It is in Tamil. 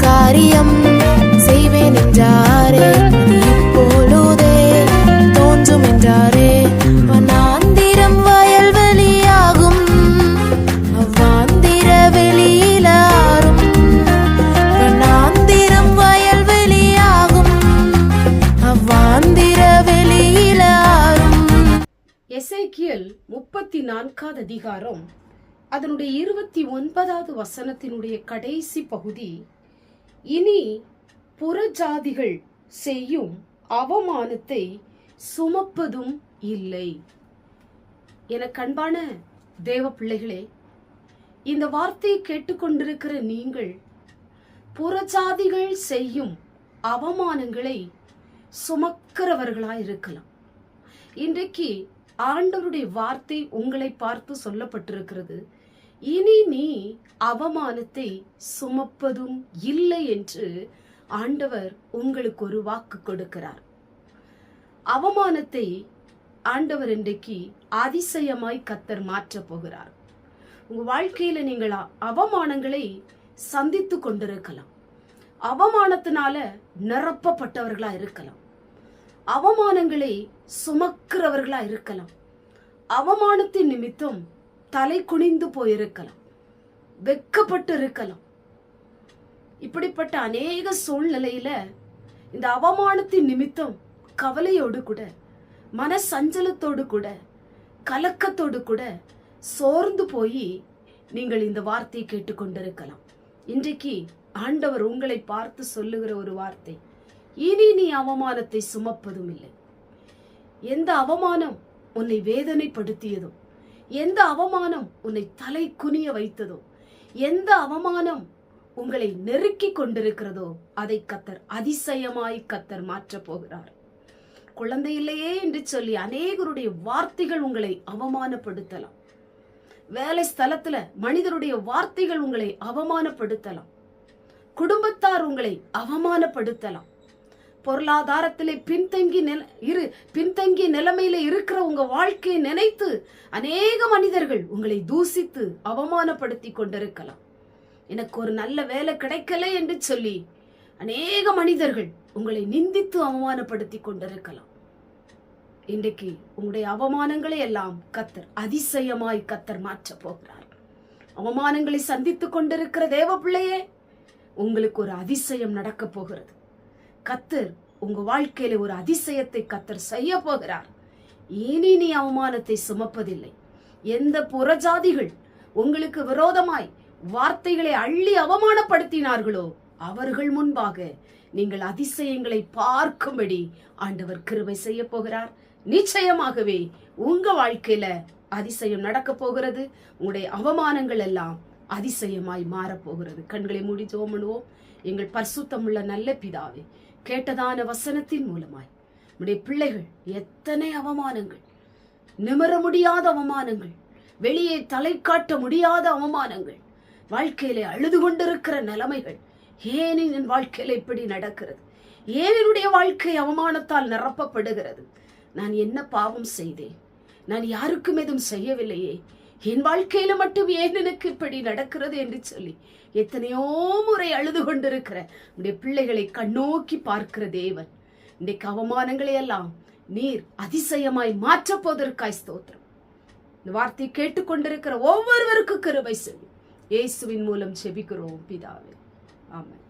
காரியம் செய்வேன் என்றாரே, இப்பொழுதே தோன்றும் என்றாரே. வனாந்திரம் வயல்வெளியாகும், அவ்வாந்திர வெளியிலாரும். வனாந்திரம் வயல்வெளியாகும், அவ்வாந்திர வெளியிலாரும். எசேக்கியேல் 34 அதிகாரம் அதனுடைய 29வது வசனத்தினுடைய கடைசி பகுதி, இனி புறஜாதிகள் செய்யும் அவமானத்தை சுமப்பதும் இல்லை. என கண்பான தேவ பிள்ளைகளே, இந்த வார்த்தையை கேட்டுக்கொண்டிருக்கிற நீங்கள் புறஜாதிகள் செய்யும் அவமானங்களை சுமக்கிறவர்களாய் இருக்கலாம். இன்றைக்கு ஆண்டவருடைய வார்த்தை உங்களை பார்த்து சொல்லப்பட்டிருக்கிறது, இனி நீ அவமானத்தை சுமப்பதும் இல்லை என்று ஆண்டவர் உங்களுக்கு ஒரு வாக்கு கொடுக்கிறார். அவமானத்தை ஆண்டவர் இன்றைக்கு அதிசயமாய் கர்த்தர் மாற்றப் போகிறார். உங்க வாழ்க்கையில நீங்கள் அவமானங்களை சந்தித்து கொண்டிருக்கலாம். அவமானத்தினால நிரப்பப்பட்டவர்களா இருக்கலாம். அவமானங்களை சுமக்கிறவர்களா இருக்கலாம். அவமானத்தின் நிமித்தம் தலை குனிந்து போயிருக்கலாம், வெக்கப்பட்டு இருக்கலாம். இப்படிப்பட்ட அநேக சூழ்நிலையில இந்த அவமானத்தின் நிமித்தம் கவலையோடு கூட, மன சஞ்சலத்தோடு கூட, கலக்கத்தோடு கூட சோர்ந்து போய் நீங்கள் இந்த வார்த்தையை கேட்டுக்கொண்டிருக்கலாம். இன்றைக்கு ஆண்டவர் உங்களை பார்த்து சொல்லுகிற ஒரு வார்த்தை, இனி நீ அவமானத்தை சுமப்பதும் இல்லை. எந்த அவமானம் உன்னை வேதனைப்படுத்தியதோ, எந்த அவமானம் உன்னை தலை குனிய வைத்ததோ, எந்த அவமானம் உங்களை நெருக்கி கொண்டிருக்கிறதோ அதை கர்த்தர் அதிசயமாய் கர்த்தர் மாற்றப் போகிறார். குழந்தை இல்லையே என்று சொல்லி அநேகருடைய வார்த்தைகள் உங்களை அவமானப்படுத்தலாம். வேலை ஸ்தலத்துல மனிதருடைய வார்த்தைகள் உங்களை அவமானப்படுத்தலாம். குடும்பத்தார் உங்களை அவமானப்படுத்தலாம். பொருளாதாரத்திலே பின்தங்கிய நிலைமையில இருக்கிற உங்க வாழ்க்கையை நினைத்து அநேக மனிதர்கள் உங்களை தூசித்து அவமானப்படுத்தி கொண்டிருக்கலாம். எனக்கு ஒரு நல்ல வேலை கிடைக்கல என்று சொல்லி அநேக மனிதர்கள் உங்களை நிந்தித்து அவமானப்படுத்தி கொண்டிருக்கலாம். இன்றைக்கு உங்களுடைய அவமானங்களை எல்லாம் கர்த்தர் அதிசயமாய் கர்த்தர் மாற்றப் போகிறார். அவமானங்களை சந்தித்துக் கொண்டிருக்கிற தேவ பிள்ளையே, உங்களுக்கு ஒரு அதிசயம் நடக்க போகிறது. கர்த்தர் உங்க வாழ்க்கையில ஒரு அதிசயத்தை கர்த்தர் செய்ய போகிறார். இனி நீ அவமானத்தை சுமப்பதில்லை. எந்த புறஜாதிகள் உங்களுக்கு விரோதமாய் வார்த்தைகளை அள்ளி அவமானப்படுத்தினார்களோ அவர்கள் முன்பாக நீங்கள் அதிசயங்களை பார்க்கும்படி ஆண்டவர் கிருபை செய்ய போகிறார். நிச்சயமாகவே உங்க வாழ்க்கையில அதிசயம் நடக்க போகிறது. உங்களுடைய அவமானங்கள் எல்லாம் அதிசயமாய் மாறப்போகிறது. கண்களை மூடி ஜெபம் பண்ணுவோம். எங்கள் பரிசுத்தமுள்ள நல்ல பிதாவே, கேட்டதான வசனத்தின் மூலமாய் உடைய பிள்ளைகள் எத்தனை அவமானங்கள், நிமிர முடியாத அவமானங்கள், வெளியே தலை காட்ட முடியாத அவமானங்கள், வாழ்க்கையிலே அழுது கொண்டிருக்கிற நிலைமைகள், ஏன் என் வாழ்க்கையில இப்படி நடக்கிறது, ஏன் என்னுடைய வாழ்க்கை அவமானத்தால் நிரப்பப்படுகிறது, நான் என்ன பாவம் செய்தேன், நான் யாருக்கும் எதுவும் செய்யவில்லையே, என் வாழ்க்கையில மட்டும் ஏன் எனக்கு இப்படி நடக்கிறது என்று சொல்லி எத்தனையோ முறை அழுது கொண்டிருக்கிற உடைய பிள்ளைகளை கண்ணோக்கி பார்க்கிற தேவன், இன்றைக்கு அவமானங்களை எல்லாம் நீர் அதிசயமாய் மாற்றப் போவதற்காய் ஸ்தோத்திரம். இந்த வார்த்தையை கேட்டுக்கொண்டிருக்கிற ஒவ்வொருவருக்கும் கிருபை செய்யும். இயேசுவின் மூலம் ஜெபிக்கிறோம் பிதாவே, ஆமென்.